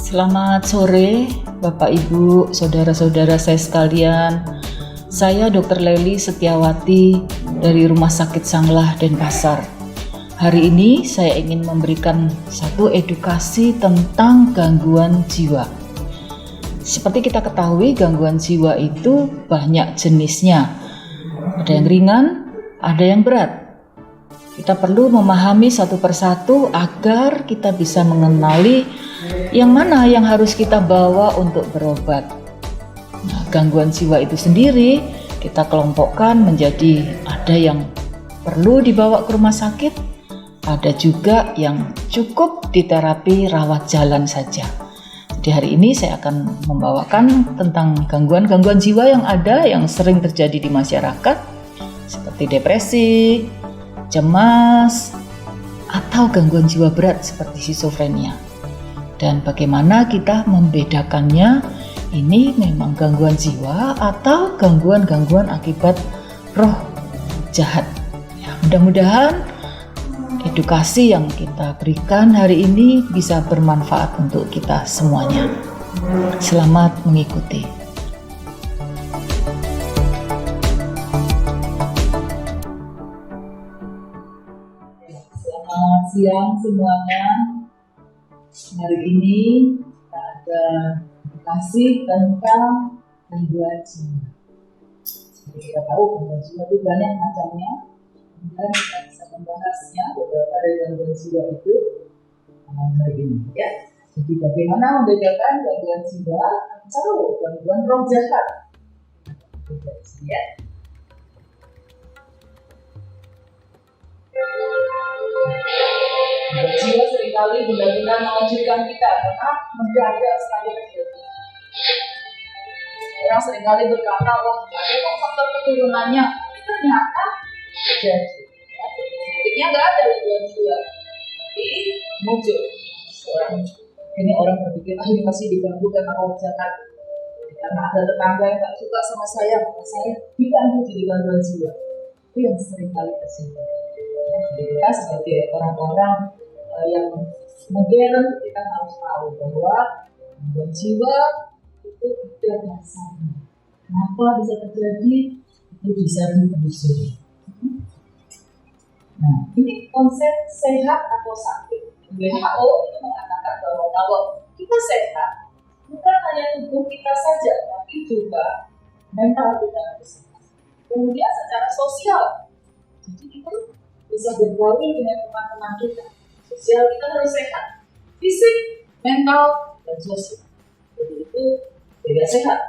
Selamat sore, Bapak Ibu, saudara-saudara saya sekalian. Saya Dr. Lely Setiawati dari Rumah Sakit Sanglah Denpasar. Hari ini saya ingin memberikan satu edukasi tentang gangguan jiwa. Seperti kita ketahui, gangguan jiwa itu banyak jenisnya. Ada yang ringan, ada yang berat. Kita perlu memahami satu persatu agar kita bisa mengenali yang mana yang harus kita bawa untuk berobat. Nah, gangguan jiwa itu sendiri kita kelompokkan menjadi ada yang perlu dibawa ke rumah sakit, ada juga yang cukup diterapi rawat jalan saja. Jadi hari ini saya akan membawakan tentang gangguan-gangguan jiwa yang ada yang sering terjadi di masyarakat seperti depresi, cemas, atau gangguan jiwa berat seperti skizofrenia. Dan bagaimana kita membedakannya, ini memang gangguan jiwa atau gangguan-gangguan akibat roh jahat. Ya, mudah-mudahan edukasi yang kita berikan hari ini bisa bermanfaat untuk kita semuanya. Selamat mengikuti. Selamat siang semuanya. Hari ini kita ada edukasi tentang gangguan jiwa. Seperti kita tahu, gangguan jiwa itu banyak macamnya, dan kita bisa membahasnya beberapa dari gangguan jiwa itu hari ini. Ya. Jadi bagaimana membedakan gangguan jiwa atau gangguan roh jahat? Ya. Gangguan jiwa seringkali benar-benar mengejutkan kita karena mendadak sekali terjadi. Orang seringkali berkata, wah ada kok faktor keturunannya, tapi ternyata terjadi. Sedikitnya nggak ada gangguan jiwa, tapi muncul. Ini orang berpikir, ini masih diganggu karena roh jahat. Karena ada tetangga yang nggak suka sama saya, maka saya diganggu jadi gangguan jiwa. Itu yang seringkali terjadi. Kita sebagai orang-orang yang modern, kita harus tahu bahwa gangguan jiwa itu ada dasarnya. Kenapa bisa terjadi? Itu bisa ditelusuri. Nah, ini konsep sehat atau sakit. WHO itu mengatakan bahwa kalau kita sehat, bukan hanya tubuh kita saja, tapi juga mental kita harus sehat. Kemudian secara sosial, jadi kita bisa bergaul dengan teman-teman kita. Sosial kita harus sehat, fisik, mental, dan sosial. Jadi itu tidak sehat,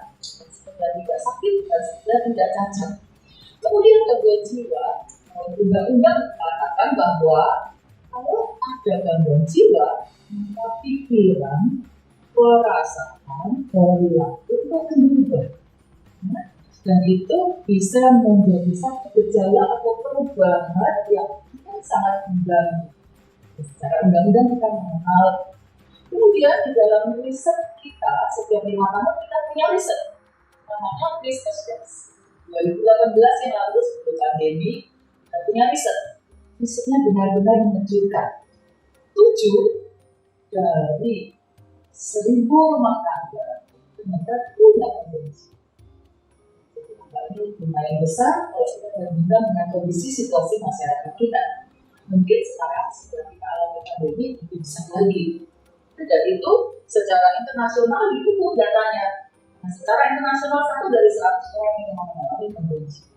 dan tidak sakit, dan tidak cacat. Kemudian gangguan jiwa, undang-undang mengatakan bahwa kalau ada gangguan jiwa, maka pikiran, perasaan, perilaku itu akan berubah. Dan itu bisa menjadi satu gejala atau perubahan yang sangat mengganggu. Secara undang-undang kita mengenal. Kemudian di dalam riset kita, setiap 5 tahun kita punya riset. Namanya Risk. 2018 yang lalu sebelum pandemi, kita punya riset. Risetnya benar-benar mengejutkan. 7 dari 1.000 rumah tangga ternyata punya kondisi. Ini lumayan besar kalau kita berbandingkan dengan kondisi situasi masyarakat kita. Mungkin sekarang setelah kita alami pandemi itu bisa lagi. Dan itu secara internasional didukung datanya. Nah, secara internasional 1 dari 100 orang yang mengalami gangguan jiwa.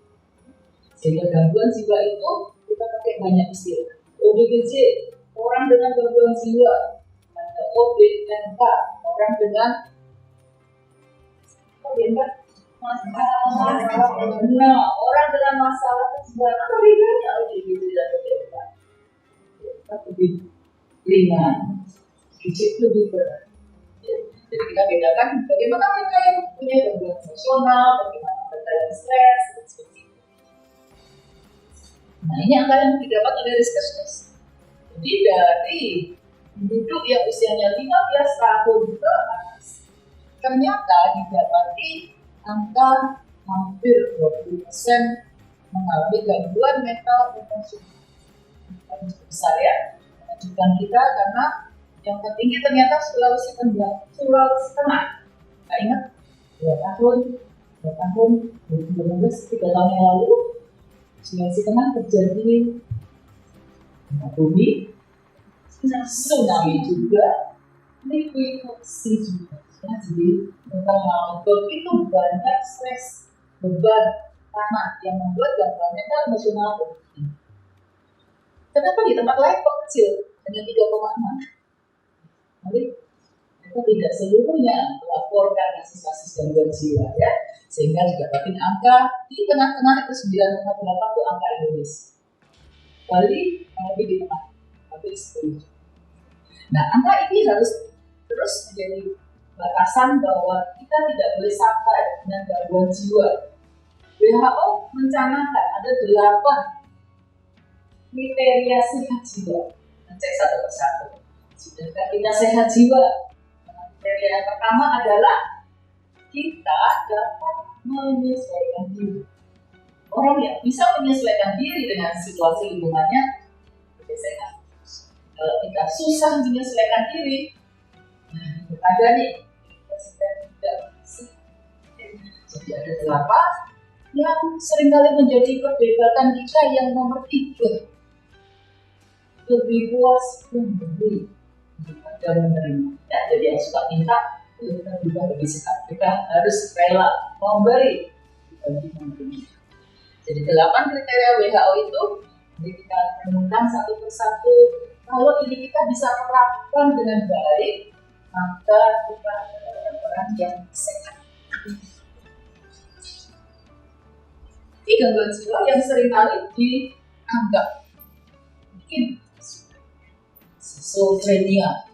Sehingga gangguan jiwa itu kita pakai banyak istilah. ODGJ, orang dengan gangguan jiwa. Ada ODNK, orang dengan orang dengan masalah kejiwaan. Apa bedanya ODGJ dan ODNK? Lebih ringan, sedikit lebih berat. Jadi kita bedakan bagaimana mereka yang punya gangguan emosional, bagaimana mereka yang stres, dan seperti itu. Nah, ini angka yang didapat oleh Risk. Jadi dari penduduk yang usianya 15 tahun ke atas, ternyata didapati angka hampir 20% mengalami gangguan mental emosional. Besar ya, menunjukkan kita karena Yang tertinggi ternyata Sulawesi Tengah. Nggak ingat? 2 tahun, 2019, 3 tahun yang lalu, Sulawesi Tengah terjadi bumi, tsunami juga, likuifaksi juga. Ya, jadi memang begitu banyak stres, beban tanah yang membuat gangguan mental emosional tinggi. Kenapa di tempat lain kok kecil, hanya 3,6? Jadi itu tidak seluruhnya melaporkan kasus-kasus gangguan jiwa, ya, sehingga didapatkan angka di tengah-tengah itu 9,8 itu angka Indonesia. Bali lebih di tengah, tapi 10. Nah, angka ini harus terus menjadi batasan bahwa kita tidak boleh sampai dengan gangguan jiwa. WHO mencanangkan ada 8 kriteria sehat jiwa. Cek satu persatu. Sudahkah kita sehat jiwa? Kriteria yang pertama adalah kita dapat menyesuaikan diri. Orang yang bisa menyesuaikan diri dengan situasi lingkungannya lebih sehat. Kalau kita susah menyesuaikan diri, ada nih, kita sedang tidak bersih. Jadi ada 8 yang seringkali menjadi perdebatan kita yang nomor 3. Lebih puas memberi daripada menerima. Ya, jadi yang suka minta, kita juga lebih sehat. Kita harus rela memberi dibanding menerima. Jadi 8 kriteria WHO itu, jadi kita renungkan satu persatu. Kalau ini kita bisa terapkan dengan baik, maka kita adalah orang yang sehat. Ini gangguan jiwa yang seringkali dianggap mungkin schizophrenia.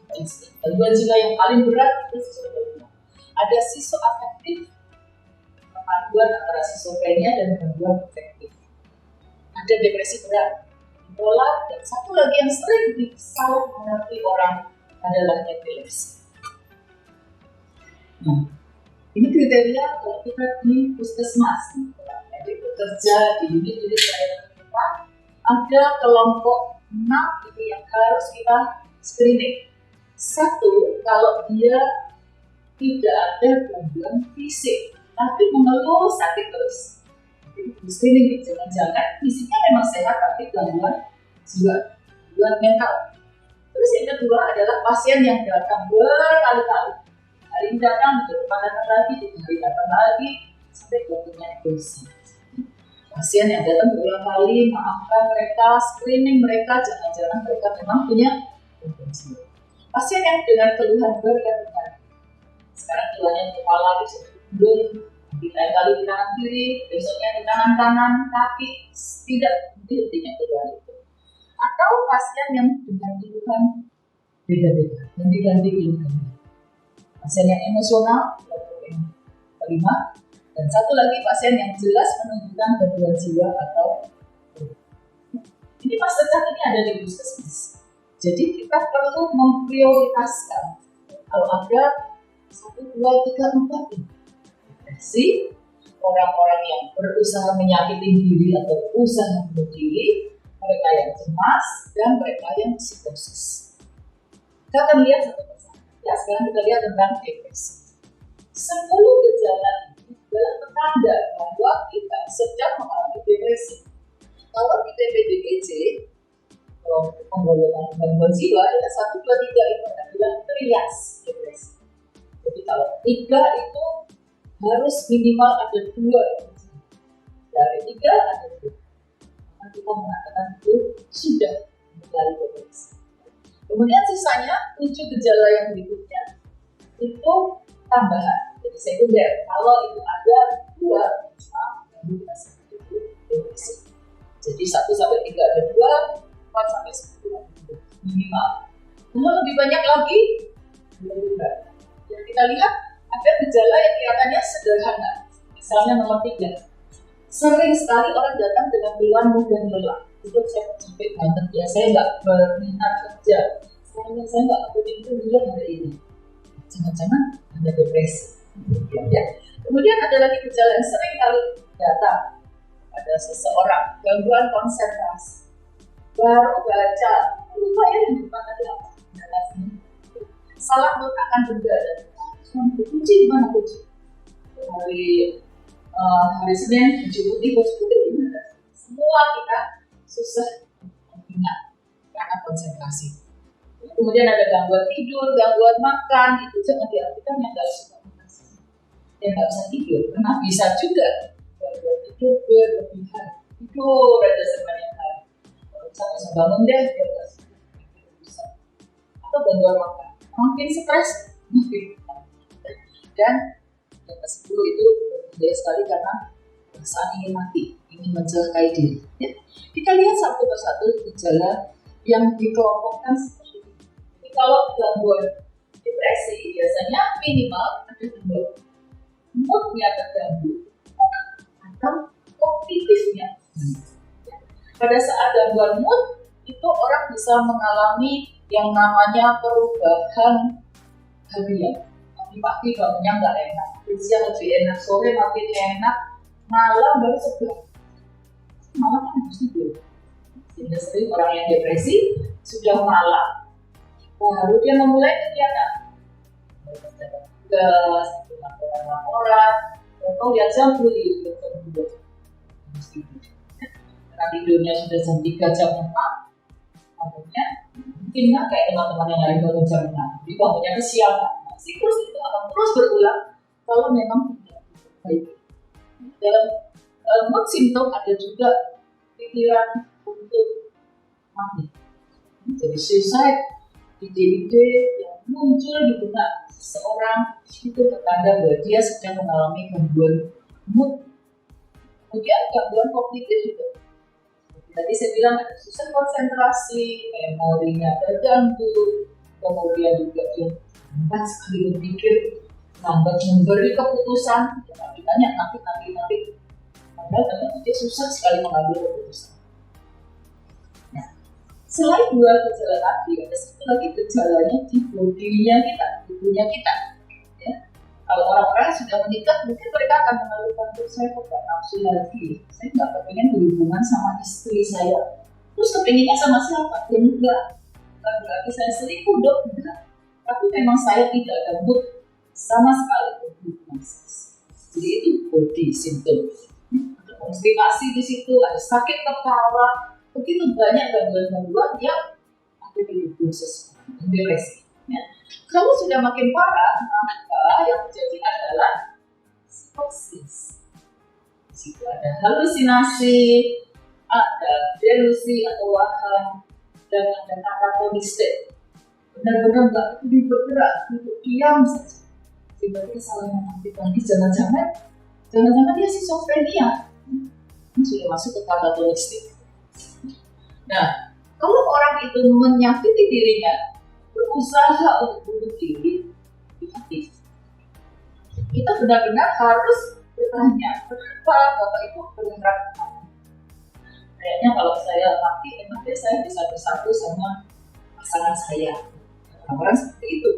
Gangguan jiwa yang paling berat itu schizophrenia. Ada schizoafektif, perpaduan antara schizophrenia dan gangguan afektif. Ada depresi berat, bipolar, dan satu lagi yang sering disalah mengerti orang adalah epilepsi. Nah, ini kriteria kalau kita di puskesmas, jadi bekerja di unit-unit layanan kita, ada kelompok 6 ini yang harus kita screening. 1, kalau dia tidak ada gangguan fisik, tapi mengeluh sakit terus. Jadi screening, jangan-jangan fisiknya memang sehat, tapi gangguan jiwa, gangguan mental. Terus yang kedua adalah pasien yang datang berkali-kali. Hari ini datang, minggu depan datang lagi, hari datang lagi, sampai dokternya dosis. Pasien yang datang berulang kali, maafkan mereka, screening mereka, jangan-jangan mereka memang punya gangguan jiwa. Pasien yang dengan keluhan berkali-kali, sekarang keluhannya kepala, besok punggung, di lain kali di tangan kiri, besoknya di tangan kanan, kaki, tidak henti-hentinya keluhan itu. Atau pasien yang dengan keluhan beda-beda, yang diganti keluhannya. Pasien yang emosional, yang kelima, dan satu lagi pasien yang jelas menunjukkan gangguan jiwa atau ini master card ini ada di puskesmas. Jadi kita perlu memprioritaskan kalau ada 1, 2, 3, 4 depresi, orang-orang yang berusaha menyakiti diri atau berusaha membunuh diri, mereka yang cemas, dan mereka yang psikosis. Kita akan lihat satu persatu. Ya, sekarang kita lihat tentang depresi. 10 gejala ini adalah petanda bahwa kita sedang mengalami depresi. Kalau di DPDGJ, kalau penggolongan gangguan jiwa, ada 1, 2, 3 itu adalah trias depresi. Jadi kalau 3 itu harus minimal ada 2. Dari 3 ada 2. Maka kita mengatakan itu sudah mulai depresi. Kemudian sisanya 7 gejala yang berikutnya itu tambahan, jadi sekunder. Kalau itu ada 2, baru kita sebut itu depresi. Jadi 1 sampai 3 ada 2, 4 sampai 10 minimal. Kalau lebih banyak lagi, lebih berat. Jadi kita lihat ada gejala yang kelihatannya sederhana. Misalnya nomor 3, sering sekali orang datang dengan keluhan mudah lelah. Itu saya capek banget ya, saya nggak berminat kerja, saya nggak kuliah hari ini. Jangan-jangan ada depresi. Ya. Kemudian ada lagi gejala yang sering kali datang pada seseorang, gangguan konsentrasi. Baru baca, lupa ya di depan ada apa? salah meletakkan benda. Kunci di mana kunci? Hari Senin baju putih gimana? Semua kita susah ingat karena konsentrasi. Kemudian ada gangguan tidur, gangguan makan, itu jangan diartikan yang nggak suka konsentrasi, yang nggak bisa tidur. Karena bisa juga gangguan tidur berlebihan, tidur aja sepanjang hari. Kalau bisa bangun deh, bisa. Atau gangguan makan, makin stres, makin dan yang ke-10 itu berbahaya sekali karena perasaan ingin mati, ingin mencelakai diri. Ya. Kita lihat satu persatu gejala yang dikelompokkan seperti ini. Jadi kalau gangguan depresi biasanya minimal ada 2, moodnya terganggu atau kognitifnya. Pada saat gangguan mood itu orang bisa mengalami yang namanya perubahan harian. Pagi bangunnya nggak enak, siang lebih enak, sore makin enak, malam baru segar. Malam kan harus tidur. Sehingga sering orang yang depresi sudah malam, baru dia memulai kegiatan. Tugas, laporan, atau lihat jam dulu di jam 2. Karena tidurnya sudah jam 3, jam 4, bangunnya mungkin nggak kayak teman-teman yang lain bangun jam 6, jadi bangunnya kesiangan. Siklus itu akan terus berulang kalau memang tidak baik. Dalam mood simptom ada juga pikiran untuk mati. Jadi suicide, ide-ide yang muncul di benak seseorang itu tertanda bahwa dia sedang mengalami gangguan mood. Kemudian gangguan kognitif juga. Tadi saya bilang ada susah konsentrasi, memorinya terganggu, kemudian juga dia lambat sekali berpikir, lambat memberi keputusan, tapi banyak nanti. Padahal ternyata dia susah sekali mengambil keputusan. Nah, selain 2 gejala tadi, ada satu lagi gejalanya di bodinya kita, tubuhnya kita. Ya. Kalau orang-orang sudah menikah, mungkin mereka akan mengeluhkan, saya kok gak nafsu lagi, saya gak kepengen berhubungan sama istri saya. Terus kepinginnya sama siapa? Ya enggak. Bukan berarti saya selingkuh, dok, enggak. Tapi memang saya tidak ada mood sama sekali berhubungan seks. Jadi itu body symptom. Ada konstipasi di situ, ada sakit kepala, begitu banyak gangguan-gangguan yang ada di tubuh seseorang, depresi. Ya. Kalau sudah makin parah, maka yang terjadi adalah psikosis. Di situ ada halusinasi, ada delusi atau waham, dan ada katatonistik. Benar-benar nggak perlu bergerak, duduk diam saja. Sehingga dia salah mengartikan, jangan-jangan dia schizophrenia. Ini sudah masuk ke katatonistik. Nah, kalau orang itu menyakiti dirinya, berusaha untuk bunuh diri, hati. Kita benar-benar harus bertanya, kenapa Bapak Ibu beneran mati? Kayaknya kalau saya mati, emangnya saya bisa bersatu sama pasangan saya. Orang seperti itu.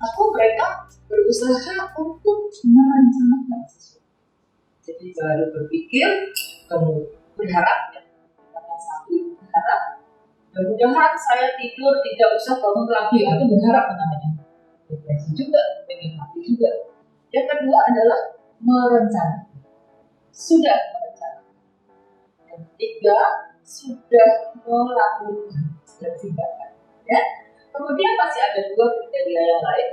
Atau mereka berusaha untuk merencanakan sesuatu. Jadi baru berpikir, kemudian berharap ya. Kata satu berharap, mudah-mudahan saya tidur tidak usah bangun lagi. Atau berharap namanya. Depresi juga, pengen mati juga. Yang kedua adalah merencanakan. Sudah merencanakan. Yang ketiga, sudah melakukan dan tindakan. Ya. Kemudian masih ada 2 kriteria yang lain.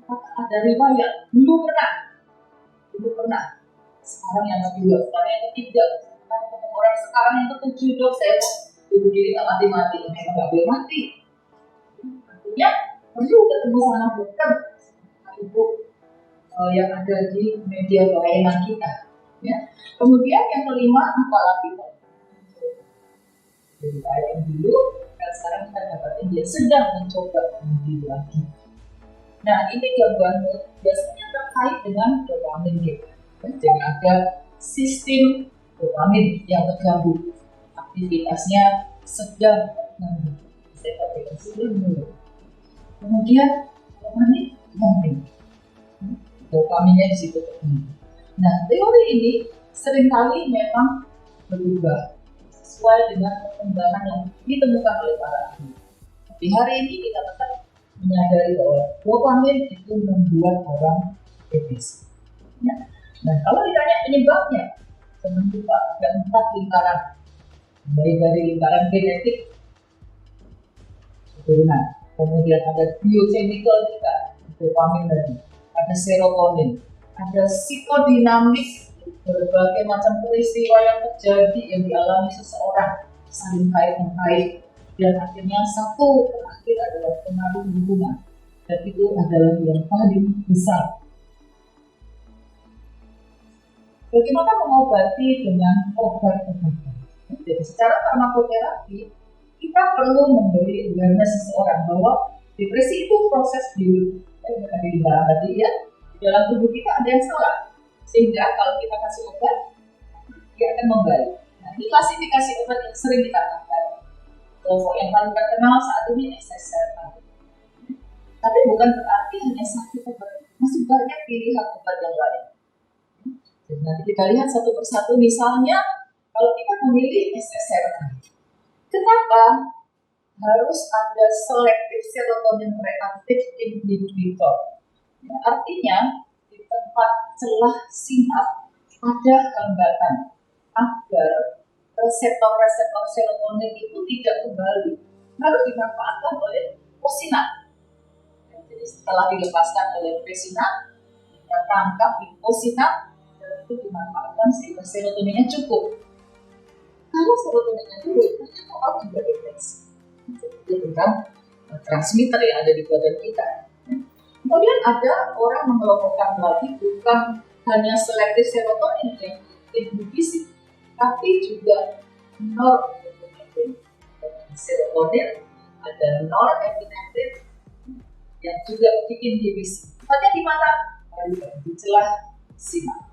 Apakah ada riwayat? Dulu pernah. Sekarang yang kedua, sekarang yang ketiga. Orang sekarang yang ke-7, dok, saya mau bunuh diri tak mati-mati. Memang nggak boleh mati. Artinya perlu ketemu sama dokter, ibu yang ada di media pelayanan kita. Ya. Kemudian yang kelima, apalagi jadi yang dulu, dan sekarang kita dapatin dia sedang mencoba bunuh lagi. Nah, ini gangguan mood biasanya terkait dengan dopamin kita. Jadi ada sistem dopamin yang terganggu, aktivitasnya sedang terganggu. Saya katakan sebelum. Kemudian dopamin, dopaminnya di situ terganggu. Nah, teori ini seringkali memang berubah sesuai dengan perkembangan yang ditemukan oleh para ahli. Di hari ini kita tetap menyadari bahwa dopamin itu membuat orang depresi. Ya. Nah, kalau ditanya penyebabnya, teman kita ada 4 lingkaran, mulai dari lingkaran genetik, keturunan, kemudian ada biochemical juga, dopamin tadi, ada serotonin, ada psikodinamik, berbagai macam peristiwa yang terjadi yang dialami seseorang saling kait mengkait, dan akhirnya satu terakhir adalah pengaruh lingkungan, dan itu adalah yang paling besar. Bagaimana mengobati dengan obat-obatan? Jadi secara farmakoterapi kita perlu memberi awareness seseorang bahwa depresi itu proses di tadi ya, di dalam tubuh kita ada yang salah, sehingga kalau kita kasih obat dia akan membaik. Nah, ini klasifikasi obat yang sering kita pakai. Kelompok yang paling terkenal saat ini SSRI. Tapi bukan berarti hanya satu obat, masih banyak pilihan obat yang lain. Jadi nanti kita lihat satu persatu. Misalnya kalau kita memilih SSRI, kenapa harus ada selective serotonin reuptake inhibitor? Ya, artinya di tempat celah sinap ada hambatan agar reseptor-reseptor serotonin itu tidak kembali, harus dimanfaatkan oleh possinap. Jadi setelah dilepaskan oleh presinap, kita tangkap di possinap dan itu dimanfaatkan sehingga serotoninnya cukup. Kalau serotoninnya turun, ternyata orang juga depresi. Itu tentang transmitter yang ada di badan kita. Kemudian ada orang mengelompokkan lagi bukan hanya selektif serotonin yang inhibisi, tapi juga norepinephrine. Serotonin ada norepinephrine yang juga diinhibisi. Tepatnya di mana? Di celah sinap.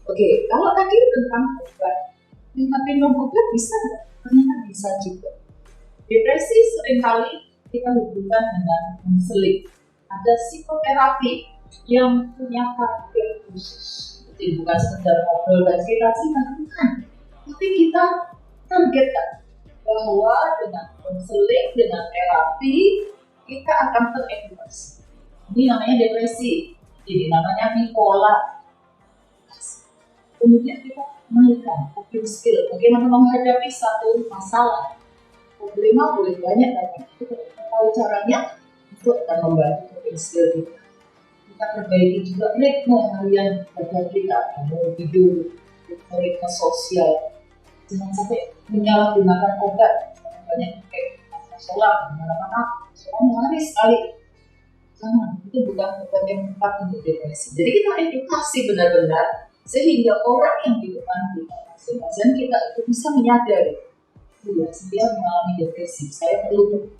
Oke, kalau tadi tentang obat, tapi non-obat bisa nggak? Ternyata bisa juga. Depresi seringkali kita hubungkan dengan konseling. Ada psikoterapi yang punya karakter khusus. Jadi bukan sekedar ngobrol dan cerita-cerita, bukan. Tapi kita targetkan bahwa dengan konseling, dengan terapi, kita akan teredukasi. Ini namanya depresi. Ini namanya bipolar. Kemudian kita naikkan coping skill, bagaimana menghadapi satu masalah. Problema boleh banyak, tapi kita tahu caranya, itu akan membantu coping skill kita. Kita perbaiki juga ritme harian badan kita, mau tidur, ritme sosial. Jangan sampai menyalahgunakan obat, banyak pakai solar, mana-mana, soalnya hari sekali. Jangan, itu bukan obat yang tepat untuk depresi. Jadi kita edukasi benar-benar, sehingga orang yang di depan kita, pasien kita itu bisa menyadari, saya mengalami depresi, saya perlu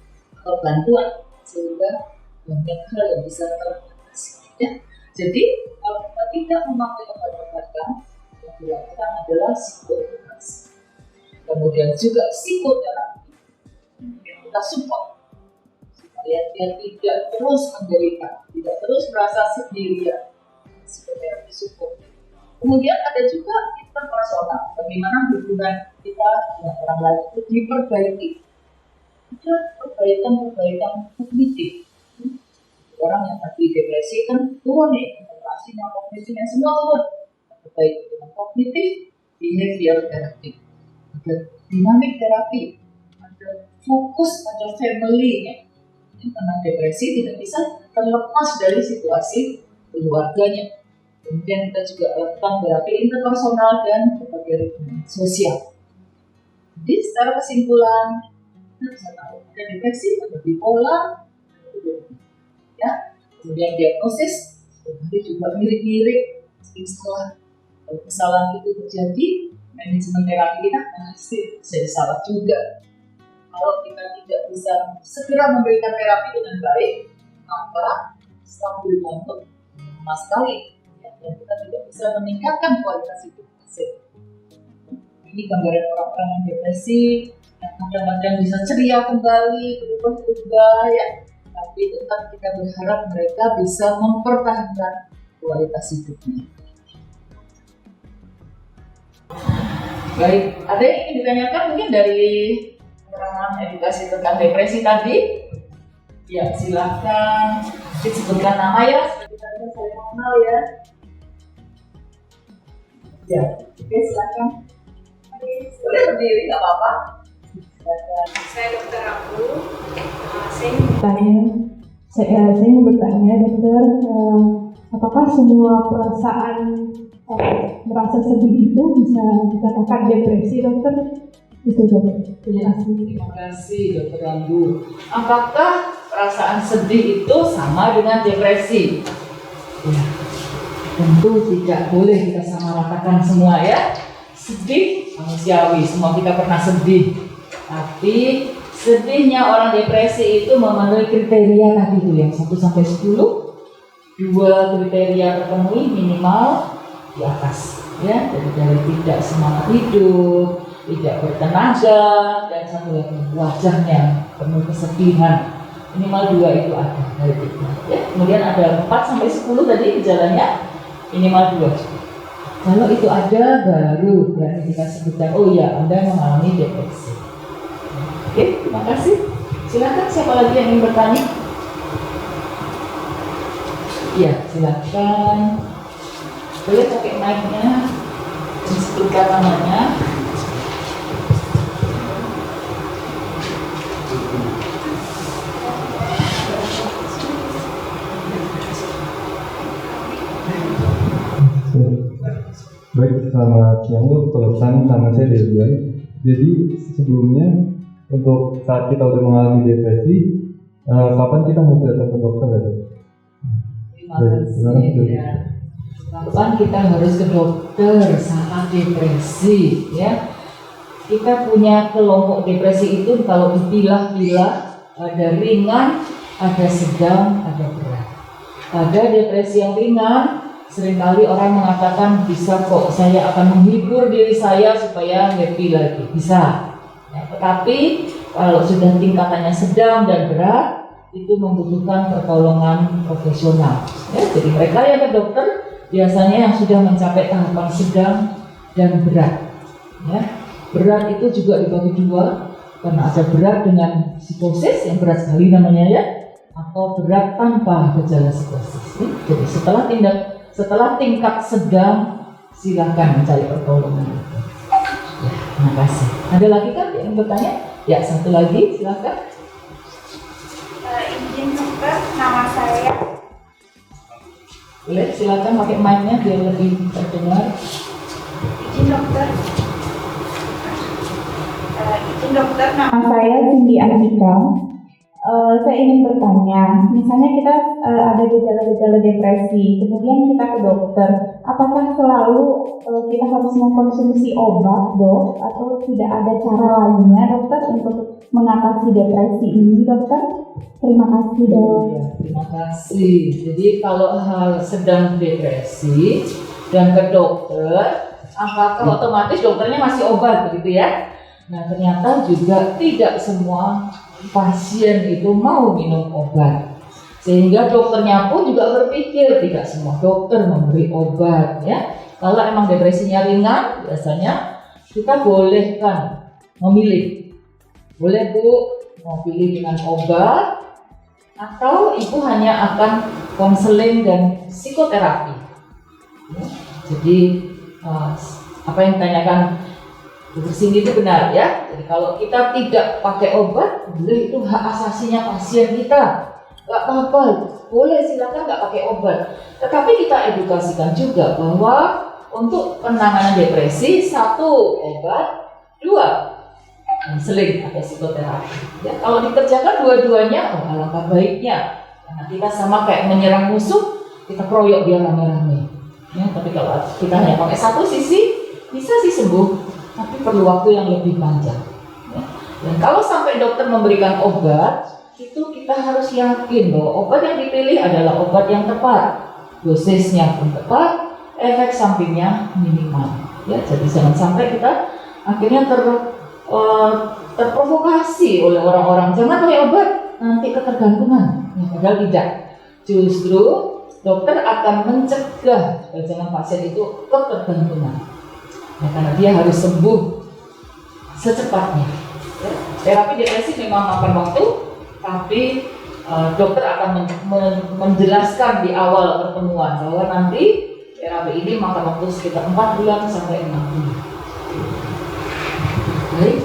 bantuan, sehingga banyak hal yang bisa teratasi. Ya. Jadi kalau kita tidak memakai obat-obatan, yang dilakukan adalah psikoedukasi, kemudian juga psikoterapi yang kita support supaya dia tidak terus menderita, tidak terus merasa sendirian. Psikoterapi support. Kemudian ada juga interpersonal, bagaimana hubungan kita dengan orang lain itu diperbaiki. Ada perbaikan kognitif. Orang yang tadi depresi kan turun nih, konsentrasinya, kognisinya semua turun. Perbaiki dengan kognitif, behavior therapy, ada dinamik terapi, ada fokus pada family-nya. Karena depresi tidak bisa terlepas dari situasi keluarganya. Kemudian kita juga lakukan terapi interpersonal dan berbagai hubungan sosial. Jadi secara kesimpulan, kita bisa tahu ada depresi, ada bipolar, ya. Kemudian diagnosis, sebenarnya juga mirip-mirip, sering salah. Kalau kesalahan itu terjadi, manajemen terapi kita pasti jadi salah juga. Kalau kita tidak bisa segera memberikan terapi dengan baik, maka sambil ngantuk lama sekali. Dan kita tidak bisa meningkatkan kualitas hidup pasien. Ini gambaran orang-orang yang depresi, yang kadang-kadang bisa ceria kembali, berubah-ubah ya. Tapi tetap kita berharap mereka bisa mempertahankan kualitas hidupnya. Baik, ada yang ingin ditanyakan mungkin dari penerangan edukasi tentang depresi tadi? Ya, silakan disebutkan nama ya, kita saya kenal ya. Ya, oke silakan. Boleh berdiri, nggak apa-apa. Saya Dokter Abu. Saya mau bertanya dokter, apakah semua perasaan merasa sedih itu bisa dikatakan depresi dokter? Itu dokter. Terima kasih Dokter Rambu. Apakah perasaan sedih itu sama dengan depresi? Ya, tentu tidak boleh kita samaratakan semua ya. Sedih manusiawi, semua kita pernah sedih. Tapi sedihnya orang depresi itu memenuhi kriteria tadi itu yang 1 sampai 10. 2 kriteria terpenuhi minimal di atas ya, jadi dari tidak semangat hidup, tidak bertenaga, dan satu lagi wajahnya penuh kesedihan. Minimal 2 itu ada dari 3 ya. Kemudian ada 4 sampai 10 tadi gejalanya, minimal 2. Kalau itu ada baru berarti kita sebutkan oh ya Anda mengalami depresi. Oke, terima kasih. Silakan siapa lagi yang ingin bertanya? Iya, silakan. Boleh pakai mic-nya, disebutkan namanya. Baik, selamat siang Dok. Nama saya Devian. Jadi sebelumnya untuk saat kita udah mengalami depresi, kapan kita mau datang ke dokter ya? Terima kasih. Ya. Kapan kita harus ke dokter saat depresi? Ya, kita punya kelompok depresi itu kalau dipilah-pilah ada ringan, ada sedang, ada berat. Pada depresi yang ringan, seringkali orang mengatakan bisa kok saya akan menghibur diri saya supaya happy lagi, bisa. Ya, tetapi kalau sudah tingkatannya sedang dan berat, itu membutuhkan pertolongan profesional. Ya, jadi mereka yang ke dokter biasanya yang sudah mencapai tahapan sedang dan berat. Ya, berat itu juga dibagi 2, karena ada berat dengan psikosis yang berat sekali namanya ya, atau berat tanpa gejala psikosis. Ya, jadi setelah tingkat sedang, silakan mencari pertolongan. Ya, terima kasih. Ada lagi kan yang bertanya? Ya, satu lagi, silakan. Izin dokter, nama saya. Boleh, silakan pakai mic-nya biar lebih terdengar. Izin dokter. Nama Saya Cindy Andika. Saya ingin bertanya, misalnya kita ada gejala-gejala depresi, kemudian kita ke dokter, apakah selalu kita harus mengkonsumsi obat dok, atau tidak ada cara lainnya dokter untuk mengatasi depresi ini dokter? Terima kasih dok. Ya, terima kasih. Jadi kalau hal sedang depresi dan ke dokter, apakah otomatis dokternya masih obat begitu ya? Nah ternyata juga tidak semua pasien itu mau minum obat, sehingga dokternya pun juga berpikir tidak semua dokter memberi obat ya. Kalau emang depresinya ringan, biasanya kita bolehkan memilih, boleh Bu mau pilih dengan obat atau ibu hanya akan konseling dan psikoterapi ya. Jadi apa yang ditanyakan Dokter Cindy itu benar ya. Jadi kalau kita tidak pakai obat, boleh, itu hak asasinya pasien kita. Gak apa-apa, boleh silakan nggak pakai obat. Tetapi kita edukasikan juga bahwa untuk penanganan depresi 1 obat, 2 konseling atau psikoterapi. Ya, kalau dikerjakan dua-duanya, oh alangkah baiknya. Karena kita sama kayak menyerang musuh, kita keroyok dia rame-rame. Ya, tapi kalau kita hanya pakai satu sisi, bisa sih sembuh. Tapi perlu waktu yang lebih panjang. Ya. Dan kalau sampai dokter memberikan obat, itu kita harus yakin bahwa obat yang dipilih adalah obat yang tepat, dosisnya pun tepat, efek sampingnya minimal. Ya, jadi jangan sampai kita akhirnya terprovokasi oleh orang-orang. Jangan pakai obat, nanti ketergantungan. Ya, padahal tidak. Justru dokter akan mencegah jangan pasien itu ketergantungan. Ya, karena dia harus sembuh secepatnya. Ya. Terapi depresi memang makan waktu, tapi dokter akan menjelaskan di awal pertemuan bahwa nanti TRAB ini makan waktu sekitar 4 bulan sampai 6 bulan. Baik,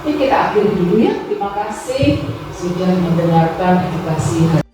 ini kita akhiri dulu ya. Terima kasih sudah mendengarkan edukasi.